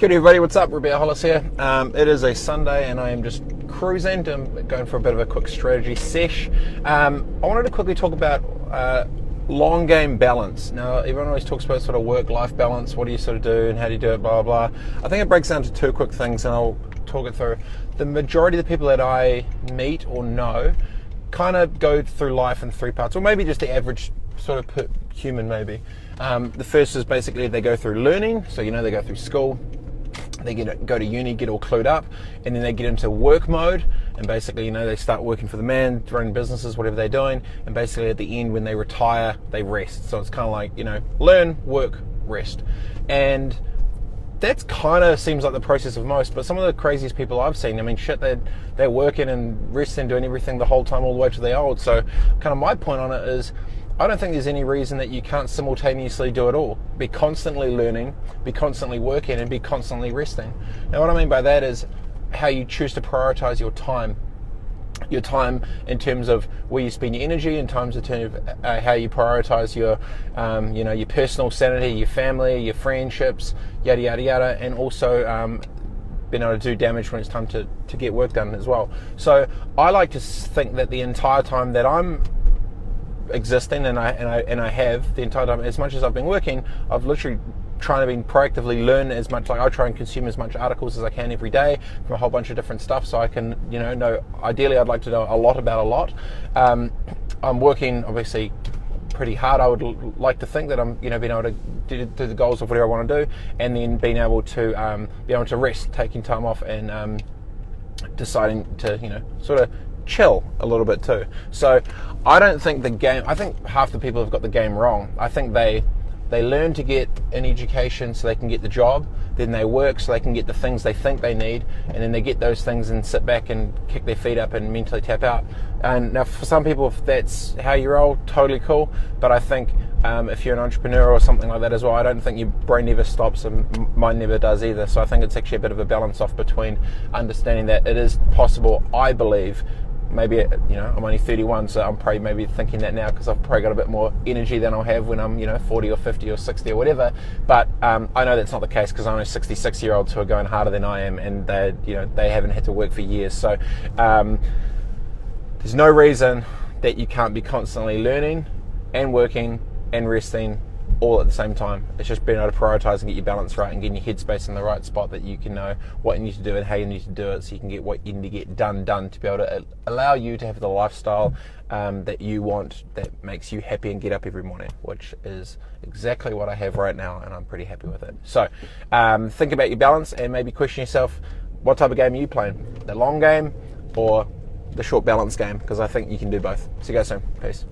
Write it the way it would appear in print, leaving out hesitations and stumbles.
Good everybody, what's up? Robett Hollis here. It is a Sunday and I am just cruising, going for a bit of a quick strategy sesh. I wanted to quickly talk about long game balance. Now, everyone always talks about sort of work-life balance. What do you sort of do and how do you do it, blah, blah, blah. I think it breaks down to two quick things and I'll talk it through. The majority of the people that I meet or know kind of go through life in three parts, or maybe just the average sort of human maybe. The first is basically they go through learning, so they go through school, they go to uni, get all clued up, and then they get into work mode, and basically they start working for the man, running businesses, whatever they're doing, and basically at the end when they retire they rest. So it's kind of like learn, work, rest, and that's kind of seems like the process of most. But some of the craziest people I've seen, they're working and resting, doing everything the whole time all the way to the old. So kind of my point on it is, I don't think there's any reason that you can't simultaneously do it all. Be constantly learning, be constantly working, and be constantly resting. Now what I mean by that is how you choose to prioritize your time. Your time in terms of where you spend your energy, in terms of how you prioritize your your personal sanity, your family, your friendships, yada yada yada, and also being able to do damage when it's time to get work done as well. So I like to think that the entire time that I'm existing, and I have the entire time, as much as I've been working, I've literally trying to proactively learn as much. Like I try and consume as much articles as I can every day from a whole bunch of different stuff, so I can know. Ideally, I'd like to know a lot about a lot. I'm working obviously pretty hard. I would like to think that I'm being able to do the goals of whatever I want to do, and then being able to rest, taking time off, and deciding to sort of chill a little bit too. So I don't think I think half the people have got the game wrong. I think they learn to get an education so they can get the job, then they work so they can get the things they think they need, and then they get those things and sit back and kick their feet up and mentally tap out. And now for some people, if that's how you roll, totally cool. But I think if you're an entrepreneur or something like that as well, I don't think your brain never stops, and mine never does either. So I think it's actually a bit of a balance off between understanding that it is possible, I believe. Maybe I'm only 31, so I'm probably maybe thinking that now because I've probably got a bit more energy than I'll have when I'm 40 or 50 or 60 or whatever. But I know that's not the case, because I know 66-year-olds who are going harder than I am, and they haven't had to work for years. So there's no reason that you can't be constantly learning and working and resting all at the same time. It's just being able to prioritize and get your balance right, and getting your headspace in the right spot, that you can know what you need to do and how you need to do it, so you can get what you need to get done to be able to allow you to have the lifestyle that you want, that makes you happy and get up every morning, which is exactly what I have right now, and I'm pretty happy with it. So think about your balance and maybe question yourself, what type of game are you playing? The long game or the short balance game? Because I think you can do both. See you guys soon. Peace.